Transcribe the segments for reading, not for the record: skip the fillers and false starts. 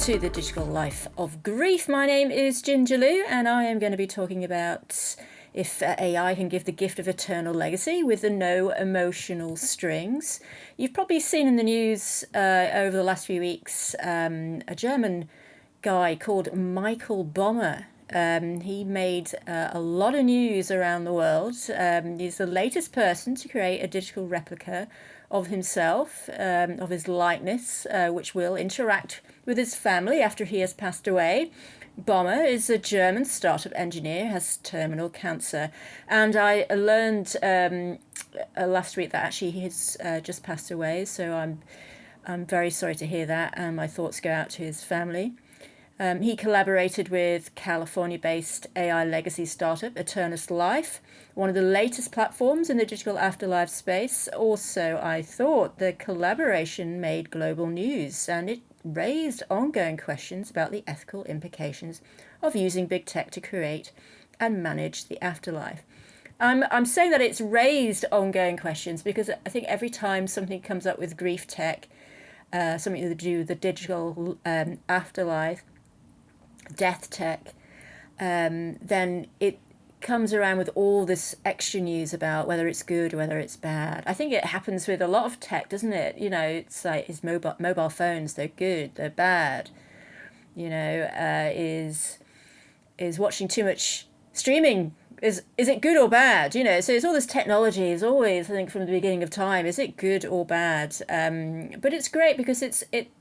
to the Digital Life of Grief. My name is Ginger Lou, and I am going to be talking about if AI can give the gift of eternal legacy with the no emotional strings. You've probably seen in the news over the last few weeks a German guy called Michael Bommer. He made a lot of news around the world. He's the latest person to create a digital replica of himself, of his likeness, which will interact with his family after he has passed away. Bommer is a German startup engineer, has terminal cancer, and I learned last week that actually he's just passed away. So I'm very sorry to hear that, and my thoughts go out to his family. He collaborated with California-based AI legacy startup Eternus Life, one of the latest platforms in the digital afterlife space. Also, I thought the collaboration made global news, and it raised ongoing questions about the ethical implications of using big tech to create and manage the afterlife. I'm saying that it's raised ongoing questions because I think every time something comes up with grief tech, something to do with the digital afterlife, death tech, then it comes around with all this extra news about whether it's good or whether it's bad. I think it happens with a lot of tech, doesn't it? You know, it's like, is mobile phones, they're good, they're bad. You know, is watching too much streaming, is it good or bad? You know, so it's all this technology is always, I think, from the beginning of time, is it good or bad? But it's great because it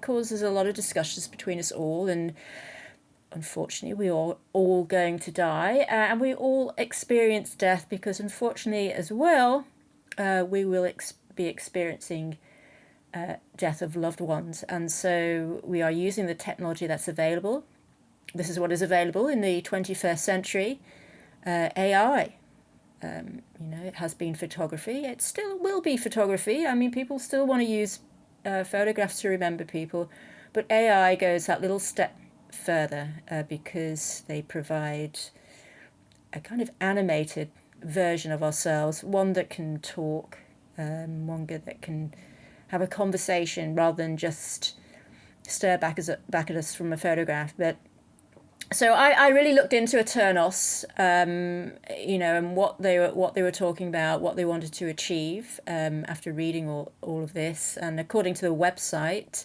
causes a lot of discussions between us all, and unfortunately we are all going to die, and we all experience death because unfortunately as well we will be experiencing death of loved ones, and so we are using the technology that's available. This is what is available in the 21st century, AI. It has been photography. It still will be photography. I mean, people still want to use photographs to remember people, but AI goes that little step further because they provide a kind of animated version of ourselves, one that can talk, one that can have a conversation rather than just stare back at us from a photograph. But so I really looked into Eternus, and what they were talking about, what they wanted to achieve after reading all of this. And according to the website,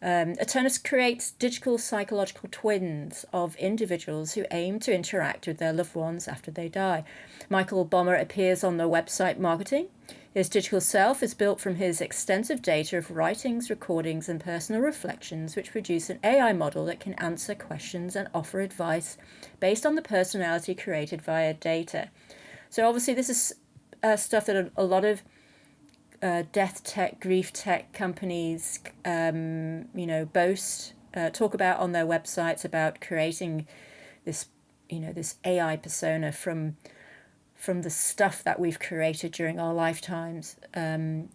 Eternus creates digital psychological twins of individuals who aim to interact with their loved ones after they die. Michael Bommer appears on the website marketing. His digital self is built from his extensive data of writings, recordings, and personal reflections, which produce an AI model that can answer questions and offer advice based on the personality created via data. So obviously this is stuff that a lot of death tech, grief tech companies, boast, talk about on their websites about creating this, this AI persona from the stuff that we've created during our lifetimes, the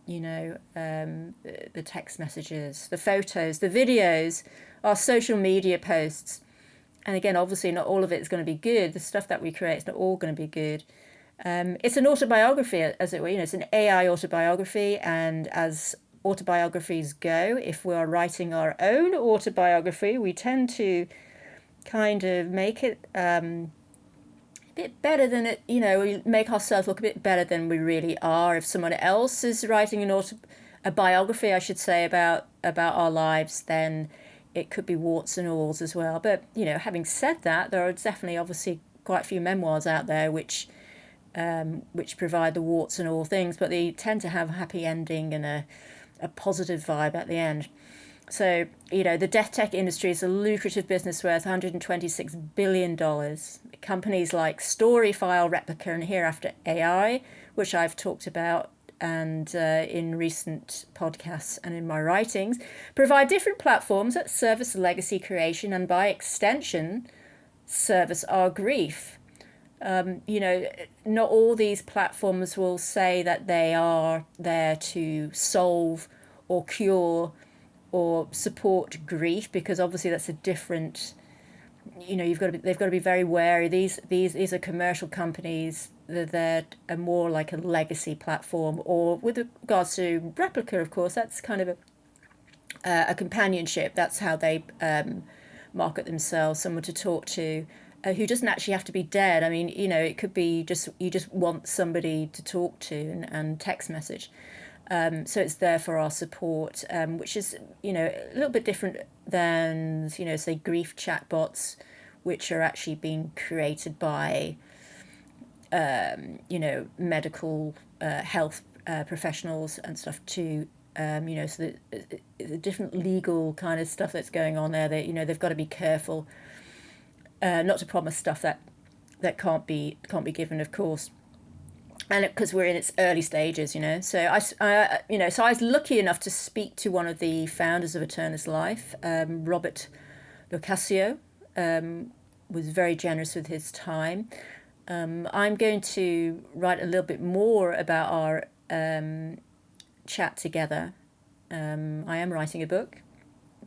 text messages, the photos, the videos, our social media posts. And again, obviously not all of it is going to be good. The stuff that we create is not all going to be good. It's an autobiography, as it were. It's an AI autobiography, and as autobiographies go, if we are writing our own autobiography, we tend to kind of make it a bit better than it. We make ourselves look a bit better than we really are. If someone else is writing a biography, I should say, about our lives, then it could be warts and alls as well. But having said that, there are definitely, obviously, quite a few memoirs out there which provide the warts and all things, but they tend to have a happy ending and a positive vibe at the end. So, the death tech industry is a lucrative business worth $126 billion. Companies like StoryFile, Replika, and Hereafter AI, which I've talked about and in recent podcasts and in my writings, provide different platforms that service legacy creation and, by extension, service our grief. Not all these platforms will say that they are there to solve or cure or support grief, because obviously that's a different, they've got to be very wary. These are commercial companies. They're more like a legacy platform, or with regards to Replika, of course, that's kind of a companionship. That's how they market themselves, someone to talk to who doesn't actually have to be dead. I mean, it could be just you just want somebody to talk to and text message. So it's there for our support, which is, a little bit different than, say, grief chatbots, which are actually being created by, medical health professionals and stuff too. So the different legal kind of stuff that's going on there. That they've got to be careful not to promise stuff that can't be given, of course. And because we're in its early stages, So so I was lucky enough to speak to one of the founders of Eternus Life, Robert Lucasio, was very generous with his time. I'm going to write a little bit more about our chat together. I am writing a book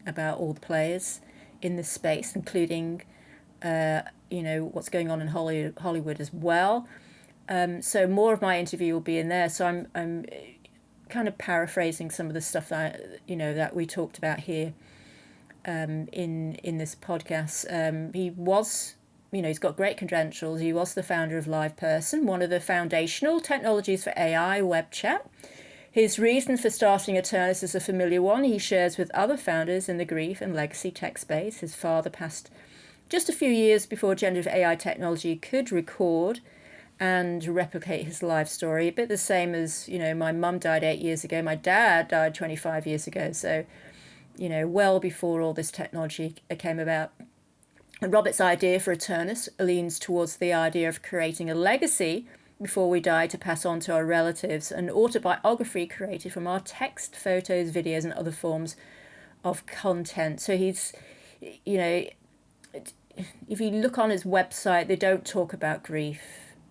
about all the players in this space, including, what's going on in Hollywood as well. So more of my interview will be in there. So I'm kind of paraphrasing some of the stuff that that we talked about here in this podcast. He was, he's got great credentials. He was the founder of LivePerson, one of the foundational technologies for AI web chat. His reason for starting Eternus is a familiar one he shares with other founders in the grief and legacy tech space. His father passed just a few years before generative AI technology could record and replicate his life story. A bit the same as, my mum died 8 years ago. My dad died 25 years ago. So, well before all this technology came about. And Robert's idea for Eternus leans towards the idea of creating a legacy before we die to pass on to our relatives, an autobiography created from our text, photos, videos, and other forms of content. So he's, if you look on his website, they don't talk about grief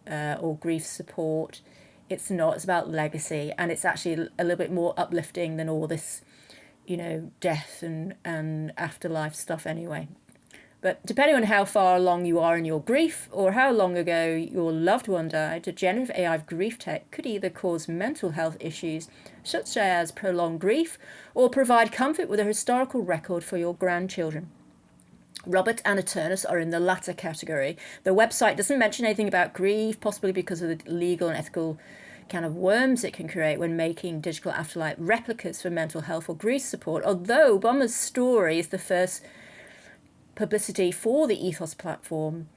or grief support. It's not. It's about legacy, and it's actually a little bit more uplifting than all this, death and afterlife stuff anyway. But depending on how far along you are in your grief or how long ago your loved one died, generative AI grief tech could either cause mental health issues such as prolonged grief or provide comfort with a historical record for your grandchildren. Robert and Eternus are in the latter category. The website doesn't mention anything about grief, possibly because of the legal and ethical kind of worms it can create when making digital afterlife replicas for mental health or grief support, although Bommer's story is the first publicity for the Ethos platform.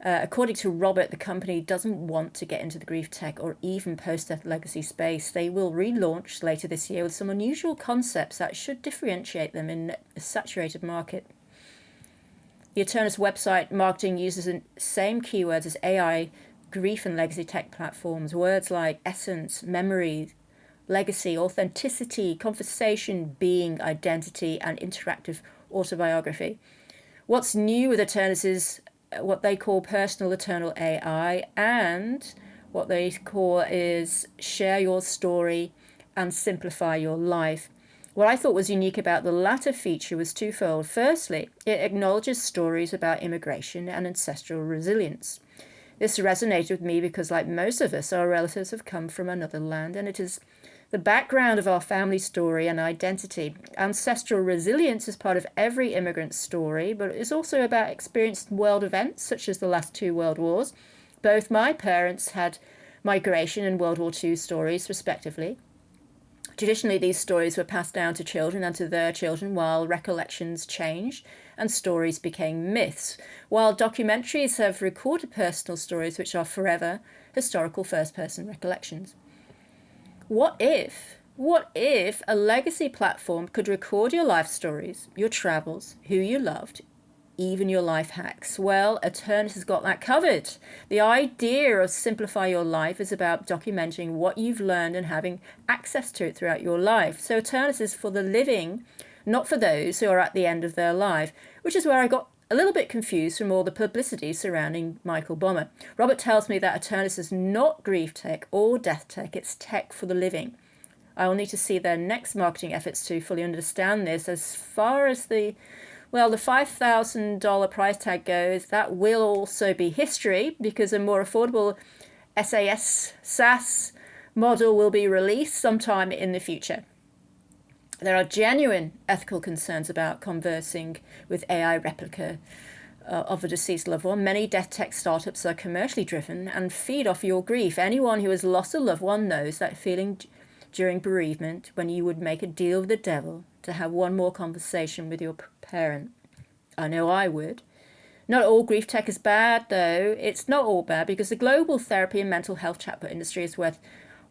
According to Robert, the company doesn't want to get into the grief tech or even post-death legacy space. They will relaunch later this year with some unusual concepts that should differentiate them in a saturated market. The Eternus website marketing uses the same keywords as AI, grief and legacy tech platforms. Words like essence, memory, legacy, authenticity, conversation, being, identity, and interactive autobiography. What's new with Eternus is what they call personal eternal AI, and what they call is share your story and simplify your life. What I thought was unique about the latter feature was twofold. Firstly, it acknowledges stories about immigration and ancestral resilience. This resonated with me because, like most of us, our relatives have come from another land, and it is the background of our family story and identity. Ancestral resilience is part of every immigrant's story, but it's also about experienced world events such as the last two world wars. Both my parents had migration and World War II stories, respectively. Traditionally, these stories were passed down to children and to their children, while recollections changed and stories became myths, while documentaries have recorded personal stories which are forever historical first-person recollections. What if a legacy platform could record your life stories, your travels, who you loved, even your life hacks? Well, Eternus has got that covered. The idea of Simplify Your Life is about documenting what you've learned and having access to it throughout your life. So Eternus is for the living, not for those who are at the end of their life, which is where I got a little bit confused from all the publicity surrounding Michael Bommer. Robert tells me that Eternus is not grief tech or death tech, it's tech for the living. I will need to see their next marketing efforts to fully understand this. As far as the $5,000 price tag goes, that will also be history, because a more affordable SaaS model will be released sometime in the future. There are genuine ethical concerns about conversing with AI replica of a deceased loved one. Many death tech startups are commercially driven and feed off your grief. Anyone who has lost a loved one knows that feeling during bereavement when you would make a deal with the devil to have one more conversation with your parent. I know I would. Not all grief tech is bad, though. It's not all bad because the global therapy and mental health chatbot industry is worth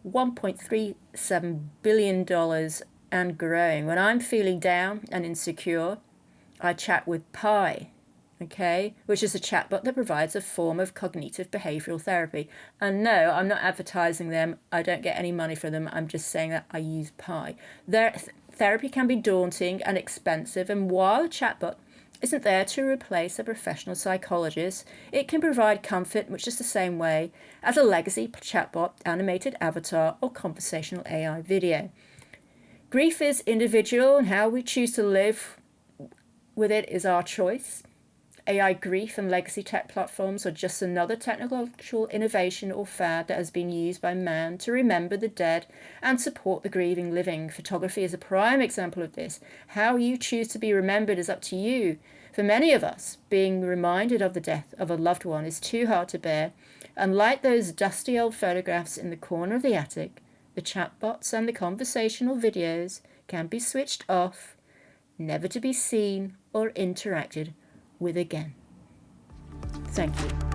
$1.37 billion and growing. When I'm feeling down and insecure, I chat with Pi, okay, which is a chatbot that provides a form of cognitive behavioral therapy. And no, I'm not advertising them. I don't get any money from them. I'm just saying that I use Pi. Their therapy can be daunting and expensive, and while a chatbot isn't there to replace a professional psychologist, it can provide comfort much just the same way as a legacy chatbot, animated avatar, or conversational AI video. Grief is individual, and how we choose to live with it is our choice. AI grief and legacy tech platforms are just another technological innovation or fad that has been used by man to remember the dead and support the grieving living. Photography is a prime example of this. How you choose to be remembered is up to you. For many of us, being reminded of the death of a loved one is too hard to bear, and like those dusty old photographs in the corner of the attic, the chatbots and the conversational videos can be switched off, never to be seen or interacted with again. Thank you.